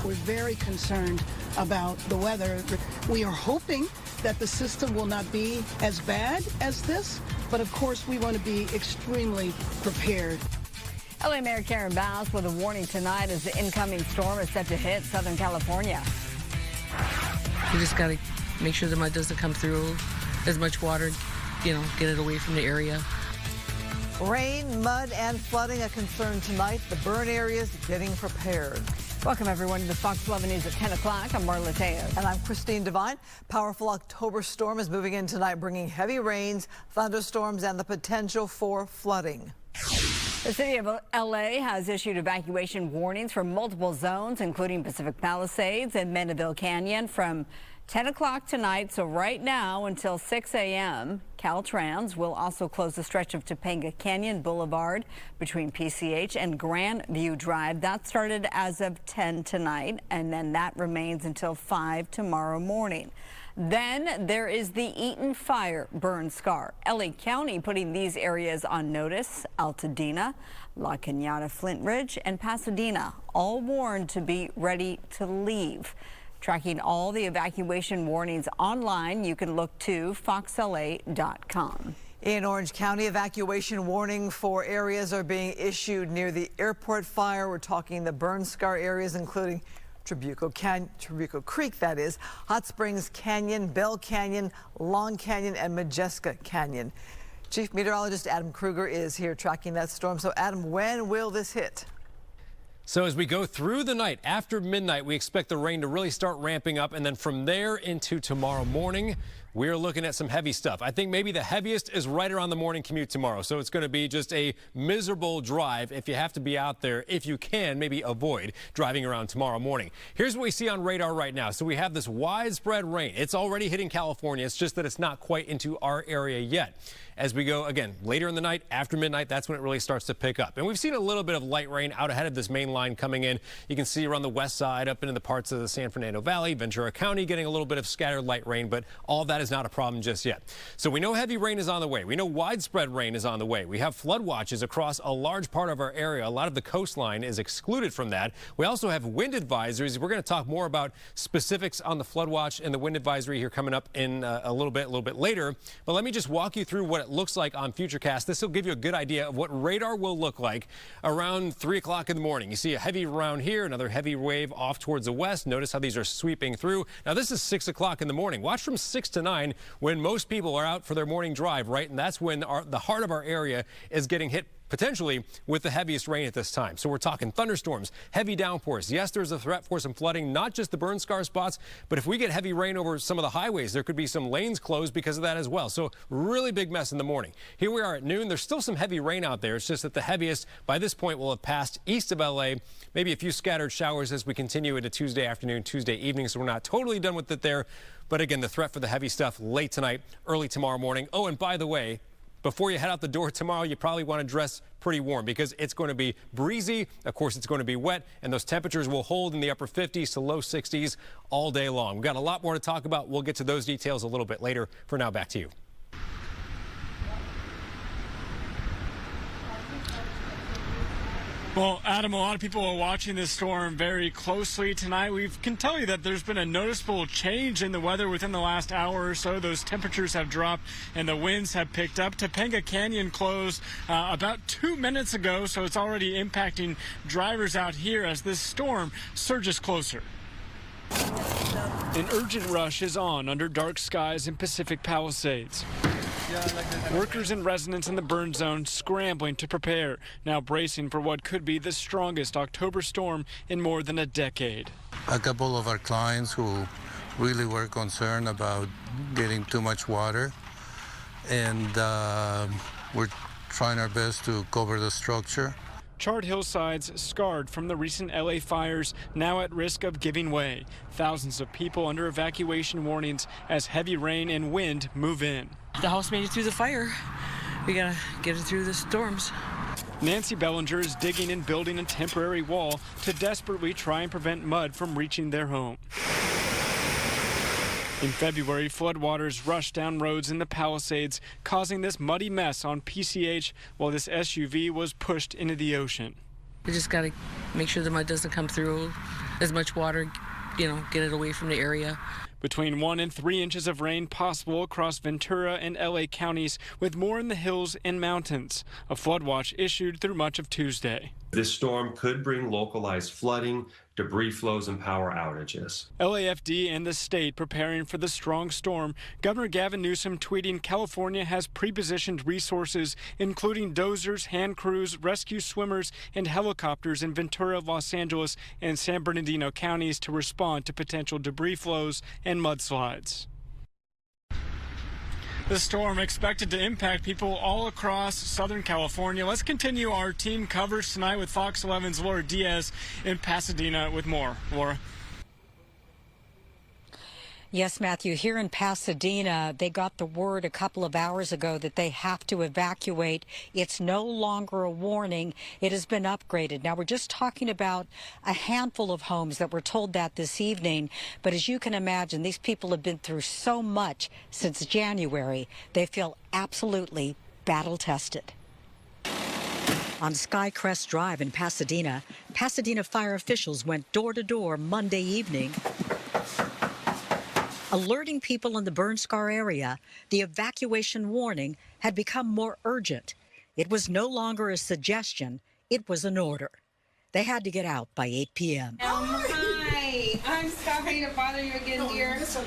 We're very concerned about the weather. We are hoping that the system will not be as bad as this, but of course we want to be extremely prepared. LA Mayor Karen Bass with a warning tonight as the incoming storm is set to hit Southern California. You just got to make sure the mud doesn't come through as much water, get it away from the area. Rain, mud, and flooding a concern tonight. The burn areas getting prepared. Welcome, everyone, to the Fox 11 News at 10 o'clock. I'm Marla Tejas. And I'm Christine Devine. Powerful October storm is moving in tonight, bringing heavy rains, thunderstorms, and the potential for flooding. The city of LA has issued evacuation warnings for multiple zones, including Pacific Palisades and Mandeville Canyon from 10 o'clock tonight. So right now until 6 a.m., Caltrans will also close the stretch of Topanga Canyon Boulevard between PCH and Grandview Drive. That started as of 10 tonight, and then that remains until 5 tomorrow morning. Then there is the Eaton Fire burn scar. LA County putting these areas on notice. Altadena, La Cañada, Flint Ridge, and Pasadena all warned to be ready to leave. Tracking all the evacuation warnings online, you can look to foxla.com. In Orange County, evacuation warning for areas are being issued near the airport fire. We're talking the burn scar areas, including Trabuco Creek, that is, Hot Springs Canyon, Bell Canyon, Long Canyon, and Majeska Canyon. Chief Meteorologist Adam Kruger is here tracking that storm. So, Adam, when will this hit? So as we go through the night, after midnight, we expect the rain to really start ramping up. And then from there into tomorrow morning, we're looking at some heavy stuff. I think maybe the heaviest is right around the morning commute tomorrow. So it's going to be just a miserable drive if you have to be out there. If you can, maybe avoid driving around tomorrow morning. Here's what we see on radar right now. So we have this widespread rain. It's already hitting California. It's just that it's not quite into our area yet. As we go, again, later in the night, after midnight, that's when it really starts to pick up. And we've seen a little bit of light rain out ahead of this main line coming in. You can see around the west side, up into the parts of the San Fernando Valley, Ventura County, getting a little bit of scattered light rain, but all that is not a problem just yet. So we know heavy rain is on the way. We know widespread rain is on the way. We have flood watches across a large part of our area. A lot of the coastline is excluded from that. We also have wind advisories. We're going to talk more about specifics on the flood watch and the wind advisory here coming up in a little bit later. But let me just walk you through what it looks like on Futurecast. This will give you a good idea of what radar will look like around 3 o'clock in the morning. You see a heavy around here, another heavy wave off towards the west. Notice how these are sweeping through. Now this is 6 o'clock in the morning. Watch from 6 to 9 when most people are out for their morning drive, right? And that's when the heart of our area is getting hit potentially with the heaviest rain at this time. So we're talking thunderstorms, heavy downpours. Yes, there's a threat for some flooding, not just the burn scar spots, but if we get heavy rain over some of the highways, there could be some lanes closed because of that as well. So really big mess in the morning. Here we are at noon. There's still some heavy rain out there. It's just that the heaviest by this point will have passed east of LA. Maybe a few scattered showers as we continue into Tuesday afternoon, Tuesday evening. So we're not totally done with it there. But again, the threat for the heavy stuff late tonight, early tomorrow morning. Oh, and by the way, before you head out the door tomorrow, you probably want to dress pretty warm because it's going to be breezy. Of course, it's going to be wet, and those temperatures will hold in the upper 50s to low 60s all day long. We've got a lot more to talk about. We'll get to those details a little bit later. For now, back to you. Well, Adam, a lot of people are watching this storm very closely tonight. We can tell you that there's been a noticeable change in the weather within the last hour or so. Those temperatures have dropped and the winds have picked up. Topanga Canyon closed about 2 minutes ago, so it's already impacting drivers out here as this storm surges closer. An urgent rush is on under dark skies in Pacific Palisades. Workers and residents in the burn zone scrambling to prepare, now bracing for what could be the strongest October storm in more than a decade. A couple of our clients who really were concerned about getting too much water, and we're trying our best to cover the structure. Charred hillsides scarred from the recent LA fires, now at risk of giving way. Thousands of people under evacuation warnings as heavy rain and wind move in. The house made it through the fire. We gotta get it through the storms. Nancy Bellinger is digging and building a temporary wall to desperately try and prevent mud from reaching their home. In February, floodwaters rushed down roads in the Palisades, causing this muddy mess on PCH while this SUV was pushed into the ocean. We just gotta make sure the mud doesn't come through as much water, get it away from the area. Between 1 and 3 inches of rain possible across Ventura and LA counties, with more in the hills and mountains. A flood watch issued through much of Tuesday. This storm could bring localized flooding, debris flows, and power outages. LAFD and the state preparing for the strong storm. Governor Gavin Newsom tweeting California has pre-positioned resources, including dozers, hand crews, rescue swimmers, and helicopters in Ventura, Los Angeles, and San Bernardino counties to respond to potential debris flows and mudslides. The storm expected to impact people all across Southern California. Let's continue our team coverage tonight with Fox 11's Laura Diaz in Pasadena with more. Laura. Yes, Matthew, here in Pasadena, they got the word a couple of hours ago that they have to evacuate. It's no longer a warning. It has been upgraded. Now, we're just talking about a handful of homes that were told that this evening. But as you can imagine, these people have been through so much since January. They feel absolutely battle-tested. On Skycrest Drive in Pasadena, Pasadena fire officials went door-to-door Monday evening, alerting people in the burn scar area. The evacuation warning had become more urgent. It was no longer a suggestion, it was an order. They had to get out by 8 p.m. Hi, I'm sorry to bother you again, dear. It's okay.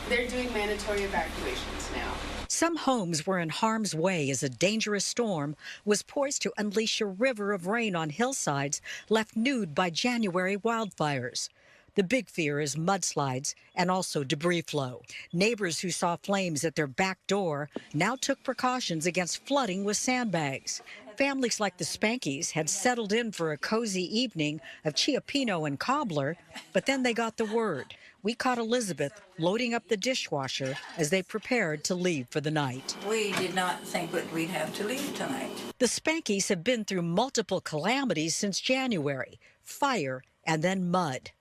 They're doing mandatory evacuations now. Some homes were in harm's way as a dangerous storm was poised to unleash a river of rain on hillsides left nude by January wildfires. The big fear is mudslides and also debris flow. Neighbors who saw flames at their back door now took precautions against flooding with sandbags. Families like the Spankies had settled in for a cozy evening of Chiapino and cobbler, but then they got the word. We caught Elizabeth loading up the dishwasher as they prepared to leave for the night. We did not think that we'd have to leave tonight. The Spankies have been through multiple calamities since January, fire and then mud.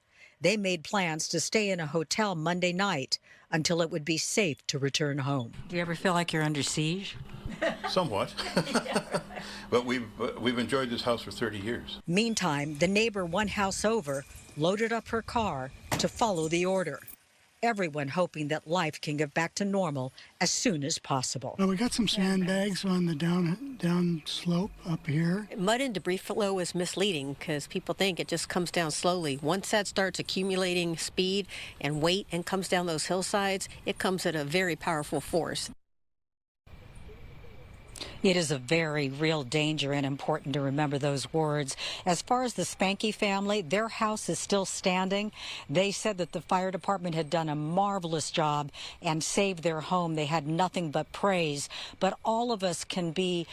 They made plans to stay in a hotel Monday night until it would be safe to return home. Do you ever feel like you're under siege? Somewhat. But we've enjoyed this house for 30 years. Meantime, the neighbor one house over loaded up her car to follow the order. Everyone hoping that life can get back to normal as soon as possible. Well, we got some sandbags on the down slope up here. Mud and debris flow is misleading because people think it just comes down slowly. Once that starts accumulating speed and weight and comes down those hillsides, it comes at a very powerful force. It is a very real danger and important to remember those words. As far as the Spanky family, their house is still standing. They said that the fire department had done a marvelous job and saved their home. They had nothing but praise. But all of us can be,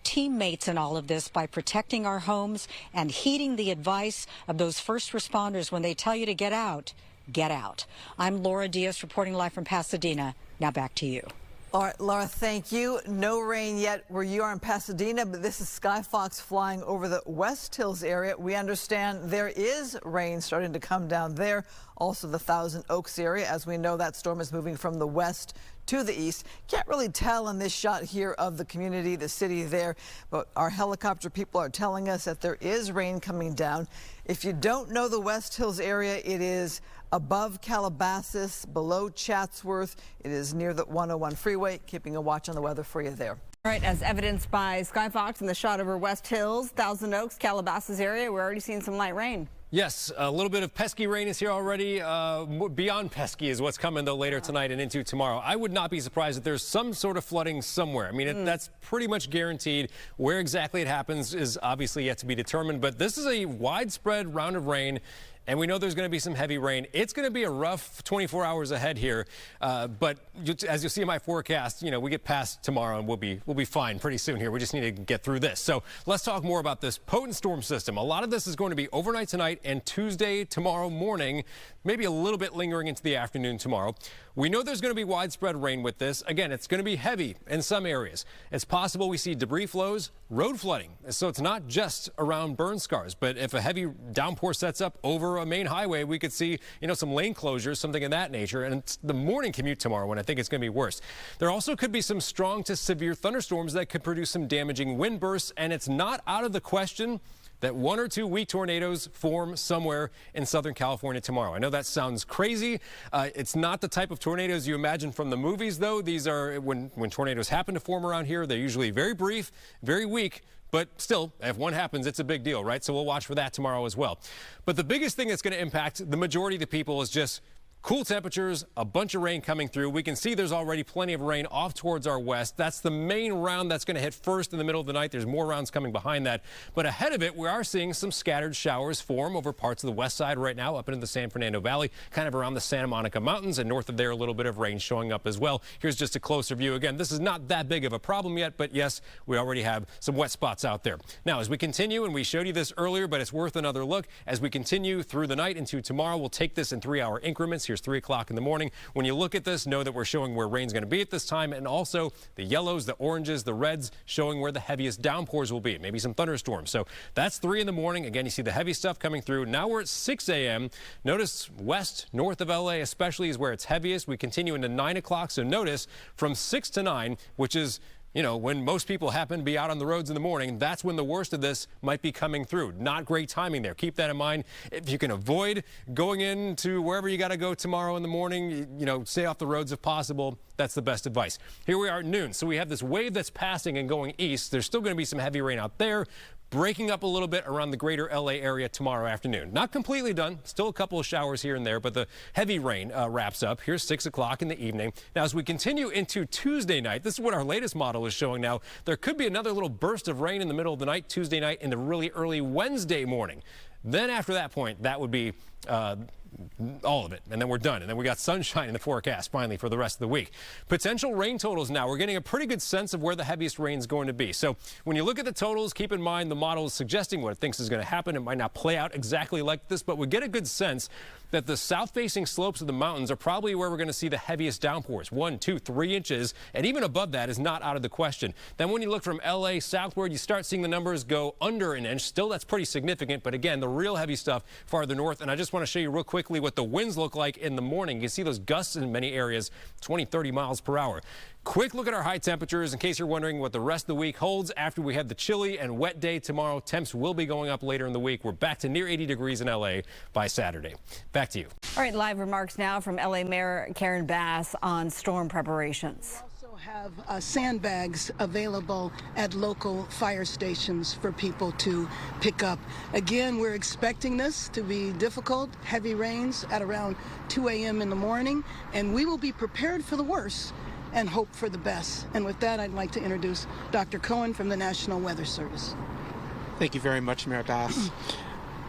teammates in all of this by protecting our homes and heeding the advice of those first responders when they tell you to get out, get out. I'm Laura Diaz reporting live from Pasadena. Now back to you. All right, Laura, thank you. No rain yet where you are in Pasadena, but this is Skyfox flying over the West Hills area. We understand there is rain starting to come down there. Also the Thousand Oaks area. As we know, that storm is moving from the west to the east. Can't really tell in this shot here of the community, the city there, but our helicopter people are telling us that there is rain coming down. If you don't know the West Hills area, it is above Calabasas, below Chatsworth. It is near the 101 freeway. Keeping a watch on the weather for you there. All right, as evidenced by Skyfox in the shot over West Hills, Thousand Oaks, Calabasas area, we're already seeing some light rain. Yes, a little bit of pesky rain is here already. Beyond pesky is what's coming, though, later tonight and into tomorrow. I would not be surprised if there's some sort of flooding somewhere. I mean, that's pretty much guaranteed. Where exactly it happens is obviously yet to be determined. But this is a widespread round of rain. And we know there's going to be some heavy rain. It's going to be a rough 24 hours ahead here. But as you'll see in my forecast, we get past tomorrow and we'll be fine pretty soon here. We just need to get through this. So let's talk more about this potent storm system. A lot of this is going to be overnight tonight and Tuesday tomorrow morning, maybe a little bit lingering into the afternoon tomorrow. We know there's going to be widespread rain with this. Again, it's going to be heavy in some areas. It's possible we see debris flows, road flooding. So it's not just around burn scars, but if a heavy downpour sets up over a main highway, we could see, some lane closures, something of that nature. And it's the morning commute tomorrow when I think it's going to be worse. There also could be some strong to severe thunderstorms that could produce some damaging wind bursts. And it's not out of the question that 1 or 2 weak tornadoes form somewhere in Southern California tomorrow. I know that sounds crazy. It's not the type of tornadoes you imagine from the movies, though. These are, when tornadoes happen to form around here, they're usually very brief, very weak. But still, if one happens, it's a big deal, right? So we'll watch for that tomorrow as well. But the biggest thing that's going to impact the majority of the people is just cool temperatures, a bunch of rain coming through. We can see there's already plenty of rain off towards our west. That's the main round that's going to hit first in the middle of the night. There's more rounds coming behind that. But ahead of it, we are seeing some scattered showers form over parts of the west side right now, up into the San Fernando Valley, kind of around the Santa Monica Mountains, and north of there, a little bit of rain showing up as well. Here's just a closer view. Again, this is not that big of a problem yet, but yes, we already have some wet spots out there. Now, as we continue, and we showed you this earlier, but it's worth another look, as we continue through the night into tomorrow, we'll take this in 3-hour increments. Here's 3 o'clock in the morning. When you look at this, know that we're showing where rain's going to be at this time, and also the yellows, the oranges, the reds, showing where the heaviest downpours will be, maybe some thunderstorms. So that's 3 in the morning. Again, you see the heavy stuff coming through. Now we're at 6 a.m. Notice west, north of LA especially is where it's heaviest. We continue into 9 o'clock. So notice from 6 to 9, which is when most people happen to be out on the roads in the morning, that's when the worst of this might be coming through. Not great timing there. Keep that in mind. If you can avoid going into wherever you got to go tomorrow in the morning, stay off the roads if possible. That's the best advice. Here we are at noon. So we have this wave that's passing and going east. There's still going to be some heavy rain out there, breaking up a little bit around the greater LA area tomorrow afternoon. Not completely done. Still a couple of showers here and there, but the heavy rain wraps up. Here's 6 o'clock in the evening. Now, as we continue into Tuesday night, this is what our latest model is showing now. There could be another little burst of rain in the middle of the night, Tuesday night, into really early Wednesday morning. Then after that point, that would be all of it, and then we're done. And then we got sunshine in the forecast finally for the rest of the week. Potential rain totals now. We're getting a pretty good sense of where the heaviest rain is going to be. So when you look at the totals, keep in mind the model is suggesting what it thinks is going to happen. It might not play out exactly like this, but we get a good sense that the south-facing slopes of the mountains are probably where we're going to see the heaviest downpours. 1, 2, 3 inches, and even above that is not out of the question. Then when you look from LA southward, you start seeing the numbers go under an inch. Still, that's pretty significant, but again, the real heavy stuff farther north. And I just want to show you real quickly what the winds look like in the morning. You can see those gusts in many areas, 20, 30 miles per hour. Quick look at our high temperatures in case you're wondering what the rest of the week holds. After we have the chilly and wet day tomorrow, temps will be going up later in the week. We're back to near 80 degrees in LA by Saturday. Back to you. All right, live remarks now from LA Mayor Karen Bass on storm preparations. We also have sandbags available at local fire stations for people to pick up. Again, we're expecting this to be difficult, heavy rains at around 2 a.m. in the morning, and we will be prepared for the worst and hope for the best. And with that, I'd like to introduce Dr. Cohen from the National Weather Service. Thank you very much, Mayor Bass.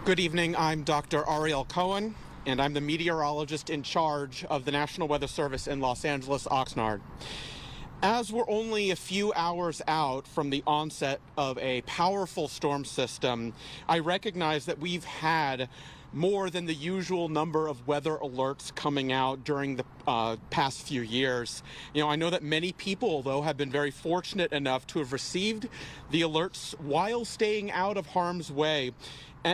Good evening. I'm Dr. Ariel Cohen, and I'm the meteorologist in charge of the National Weather Service in Los Angeles, Oxnard. As we're only a few hours out from the onset of a powerful storm system, I recognize that we've had more than the usual number of weather alerts coming out during the past few years. I know that many people, though, have been very fortunate enough to have received the alerts while staying out of harm's way.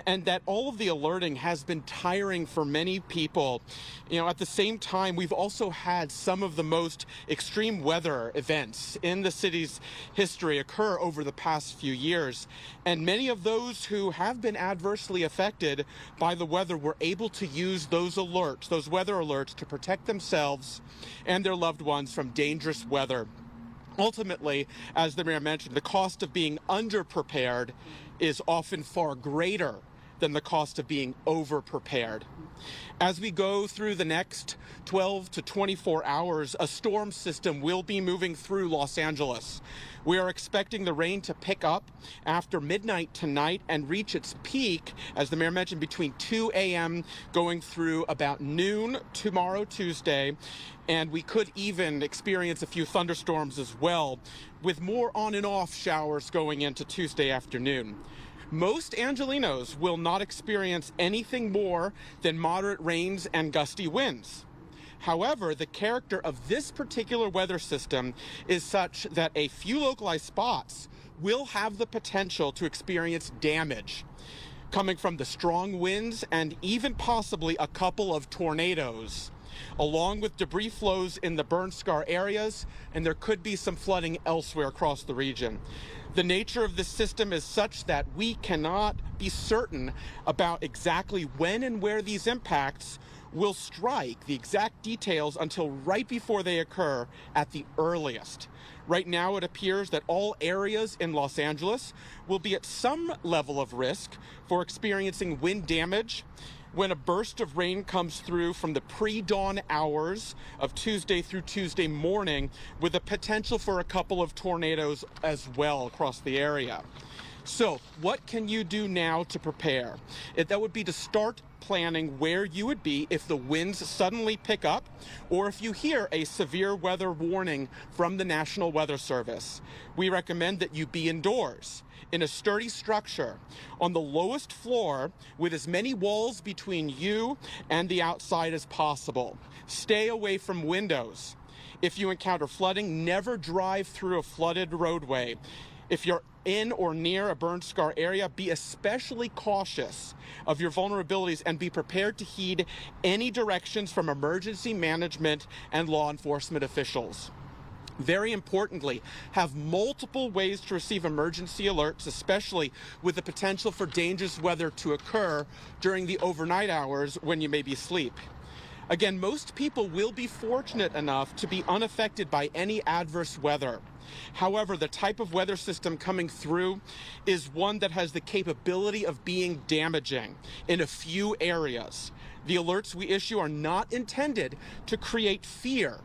And that all of the alerting has been tiring for many people. At the same time, we've also had some of the most extreme weather events in the city's history occur over the past few years. And many of those who have been adversely affected by the weather were able to use those alerts, those weather alerts, to protect themselves and their loved ones from dangerous weather. Ultimately, as the mayor mentioned, the cost of being underprepared is often far greater than the cost of being over-prepared. As we go through the next 12 to 24 hours, a storm system will be moving through Los Angeles. We are expecting the rain to pick up after midnight tonight and reach its peak, as the mayor mentioned, between 2 a.m. going through about noon tomorrow, Tuesday. And we could even experience a few thunderstorms as well, with more on and off showers going into Tuesday afternoon. Most Angelinos will not experience anything more than moderate rains and gusty winds. However, the character of this particular weather system is such that a few localized spots will have the potential to experience damage coming from the strong winds and even possibly a couple of tornadoes along with debris flows in the burn scar areas, and there could be some flooding elsewhere across the region. The nature of this system is such that we cannot be certain about exactly when and where these impacts will strike, the exact details, until right before they occur at the earliest. Right now, it appears that all areas in Los Angeles will be at some level of risk for experiencing wind damage when a burst of rain comes through from the pre-dawn hours of Tuesday through Tuesday morning, with the potential for a couple of tornadoes as well across the area. So what can you do now to prepare? That would be to start planning where you would be if the winds suddenly pick up, or if you hear a severe weather warning from the National Weather Service. We recommend that you be indoors, in a sturdy structure, on the lowest floor, with as many walls between you and the outside as possible. Stay away from windows. If you encounter flooding, never drive through a flooded roadway. If you're in or near a burn scar area, be especially cautious of your vulnerabilities and be prepared to heed any directions from emergency management and law enforcement officials. Very importantly, have multiple ways to receive emergency alerts, especially with the potential for dangerous weather to occur during the overnight hours when you may be asleep. Again, most people will be fortunate enough to be unaffected by any adverse weather. However, the type of weather system coming through is one that has the capability of being damaging in a few areas. The alerts we issue are not intended to create fear,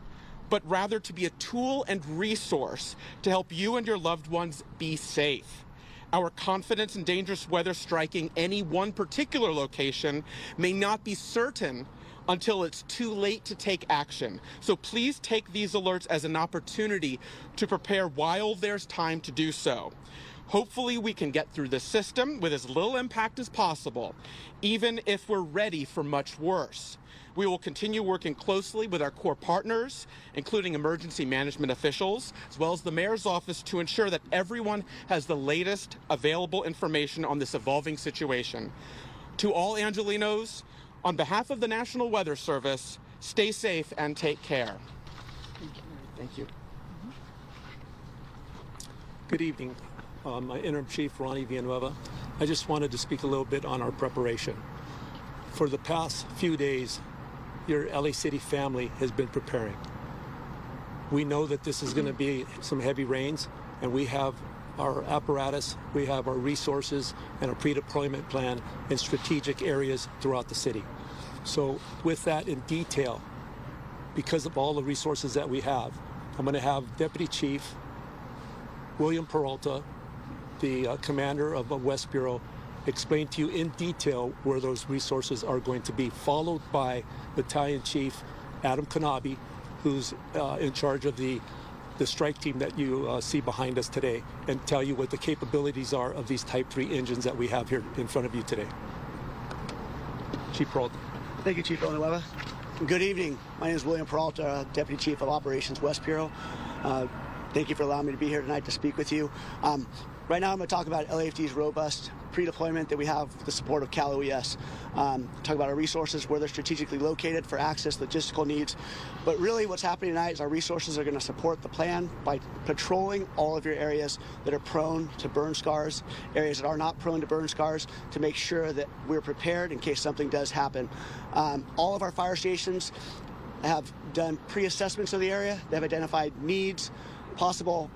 but rather to be a tool and resource to help you and your loved ones be safe. Our confidence in dangerous weather striking any one particular location may not be certain until it's too late to take action. So please take these alerts as an opportunity to prepare while there's time to do so. Hopefully we can get through this system with as little impact as possible, even if we're ready for much worse. We will continue working closely with our core partners, including emergency management officials, as well as the mayor's office, to ensure that everyone has the latest available information on this evolving situation. To all Angelenos, on behalf of the National Weather Service, stay safe and take care. Thank you. Good evening. My interim chief, Ronnie Villanueva. I just wanted to speak a little bit on our preparation. For the past few days, your LA City family has been preparing. We know that this is going to be some heavy rains, and we have our apparatus, we have our resources, and a pre-deployment plan in strategic areas throughout the city. So with that in detail, because of all the resources that we have, I'm going to have Deputy Chief William Peralta, the commander of West Bureau, explain to you in detail where those resources are going to be, followed by Battalion Chief Adam Kanabi, who's in charge of the strike team that you see behind us today, and tell you what the capabilities are of these Type 3 engines that we have here in front of you today. Chief Peralta. Thank you, Chief Villanueva. Good evening. My name is William Peralta, Deputy Chief of Operations West Bureau. Thank you for allowing me to be here tonight to speak with you. Right now I'm going to talk about LAFD's robust pre-deployment that we have with the support of Cal OES. Talk about our resources, where they're strategically located for access, logistical needs. But really what's happening tonight is our resources are going to support the plan by patrolling all of your areas that are prone to burn scars, areas that are not prone to burn scars, to make sure that we're prepared in case something does happen. All of our fire stations have done pre-assessments of the area. They've identified needs, possible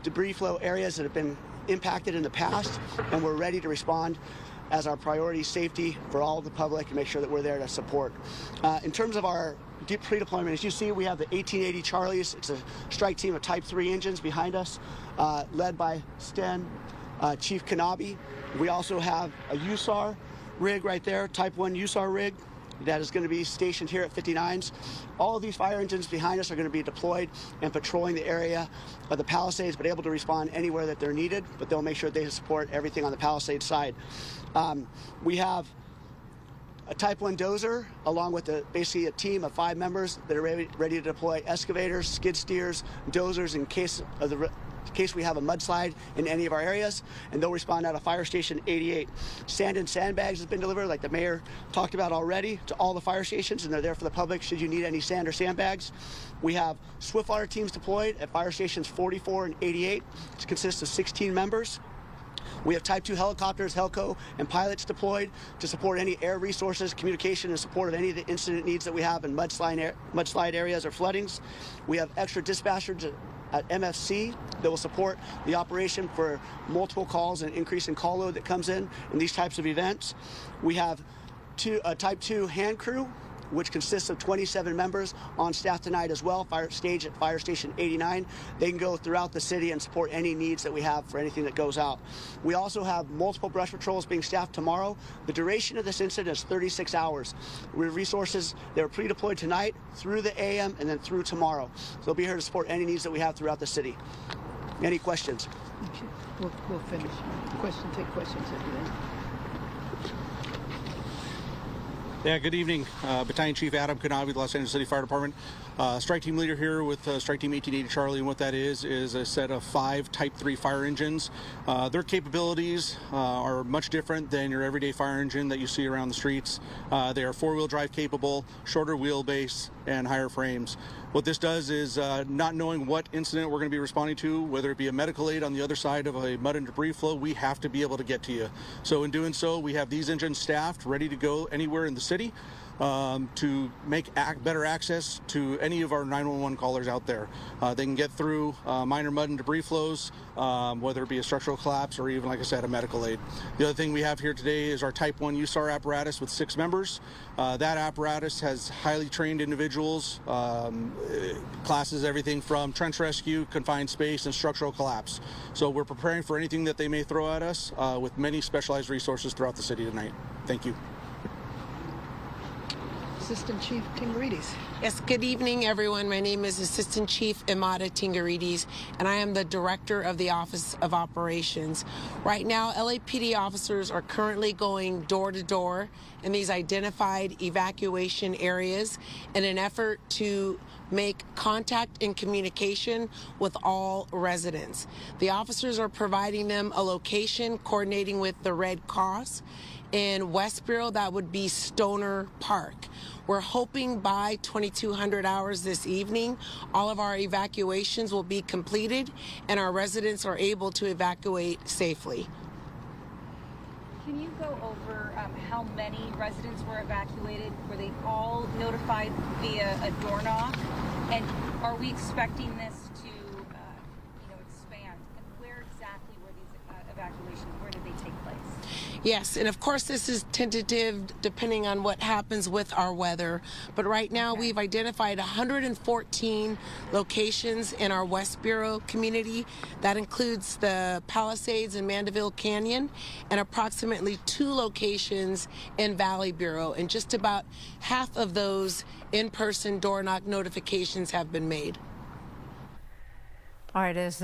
debris flow areas that have been impacted in the past, and we're ready to respond as our priority safety for all of the public and make sure that we're there to support. In terms of our pre-deployment, as you see, we have the 1880 Charlies. It's a strike team of Type 3 engines behind us, led by Sten, Chief Kanabi. We also have a USAR rig right there, Type 1 USAR rig, that is going to be stationed here at 59s. All of these fire engines behind us are going to be deployed and patrolling the area of the Palisades, but able to respond anywhere that they're needed, but they'll make sure they support everything on the Palisades side. We have a Type 1 dozer, along with basically a team of 5 members that are ready to deploy excavators, skid steers, dozers in case of the in case we have a mudslide in any of our areas, and they'll respond out of Fire Station 88. Sand and sandbags has been delivered, like the mayor talked about already, to all the fire stations, and they're there for the public should you need any sand or sandbags. We have swiftwater teams deployed at Fire Stations 44 and 88, which consists of 16 members. We have Type 2 helicopters, Helco, and pilots deployed to support any air resources, communication, and support of any of the incident needs that we have in mudslide areas or floodings. We have extra dispatchers at MFC that will support the operation for multiple calls and increase in call load that comes in these types of events. We have a Type 2 hand crew, which consists of 27 members on staff tonight as well, stage at Fire Station 89. They can go throughout the city and support any needs that we have for anything that goes out. We also have multiple brush patrols being staffed tomorrow. The duration of this incident is 36 hours. We have resources that are pre-deployed tonight, through the AM, and then through tomorrow. So they'll be here to support any needs that we have throughout the city. Any questions? We'll finish. Take questions at the end. Yeah, good evening. Battalion Chief Adam Kanavi, Los Angeles City Fire Department. Strike team leader here with Strike Team 1880 Charlie, and what that is a set of 5 Type 3 fire engines. Their capabilities are much different than your everyday fire engine that you see around the streets. They are 4-wheel drive capable, shorter wheelbase, and higher frames. What this does is, not knowing what incident we're going to be responding to, whether it be a medical aid on the other side of a mud and debris flow, we have to be able to get to you. So in doing so, we have these engines staffed, ready to go anywhere in the city to make better access to any of our 911 callers out there. They can get through minor mud and debris flows, whether it be a structural collapse or even, like I said, a medical aid. The other thing we have here today is our Type 1 USAR apparatus with 6 members. That apparatus has highly trained individuals, classes everything from trench rescue, confined space, and structural collapse. So we're preparing for anything that they may throw at us with many specialized resources throughout the city tonight. Thank you. Assistant Chief Tingarides. Yes, good evening, everyone. My name is Assistant Chief Imada Tingarides, and I am the Director of the Office of Operations. Right now, LAPD officers are currently going door to door in these identified evacuation areas in an effort to make contact and communication with all residents. The officers are providing them a location, coordinating with the Red Cross. In Westboro, that would be Stoner Park. We're hoping by 2200 hours this evening, all of our evacuations will be completed and our residents are able to evacuate safely. Can you go over how many residents were evacuated? Were they all notified via a door knock? And are we expecting this to expand? And where exactly were these evacuations? Where did they take place? Yes, and of course this is tentative depending on what happens with our weather. But right now we've identified 114 locations in our Westboro community. That includes the Palisades and Mandeville Canyon, and approximately 2 locations in Valley Bureau. And just about half of those in-person door knock notifications have been made. All right, as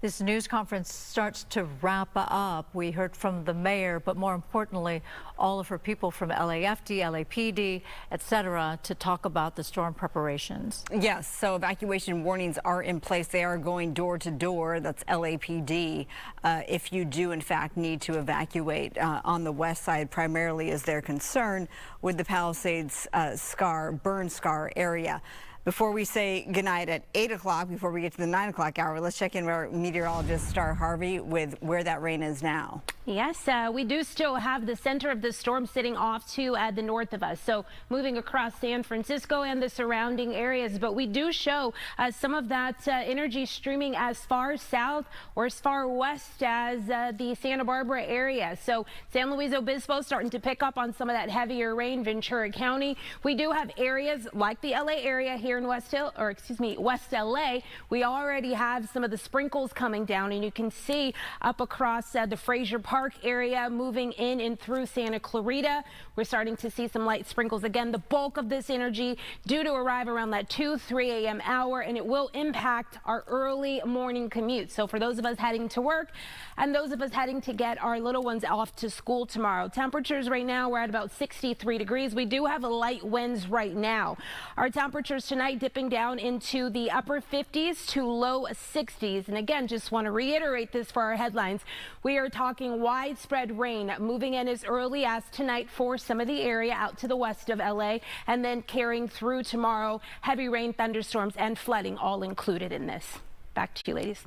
this news conference starts to wrap up, we heard from the mayor, but more importantly, all of her people from LAFD, LAPD, etc., to talk about the storm preparations. Yes, so evacuation warnings are in place. They are going door to door. That's LAPD. If you do, in fact, need to evacuate on the west side, primarily is their concern with the Palisades burn scar area. Before we say goodnight at 8 o'clock, before we get to the 9 o'clock hour, let's check in with our meteorologist, Star Harvey, with where that rain is now. Yes, we do still have the center of the storm sitting off to the north of us. So moving across San Francisco and the surrounding areas. But we do show some of that energy streaming as far south or as far west as the Santa Barbara area. So San Luis Obispo starting to pick up on some of that heavier rain. Ventura County. We do have areas like the LA area here in West LA. We already have some of the sprinkles coming down, and you can see up across the Fraser Park area moving in and through Santa Clarita. We're starting to see some light sprinkles again. The bulk of this energy due to arrive around that 2-3 a.m. hour, and it will impact our early morning commute. So for those of us heading to work and those of us heading to get our little ones off to school tomorrow, temperatures right now we're at about 63 degrees. We do have light winds right now. Our temperatures tonight tonight dipping down into the upper 50s to low 60s. And again, just want to reiterate this for our headlines. We are talking widespread rain moving in as early as tonight for some of the area out to the west of LA, and then carrying through tomorrow. Heavy rain, thunderstorms, and flooding all included in this. Back to you, ladies.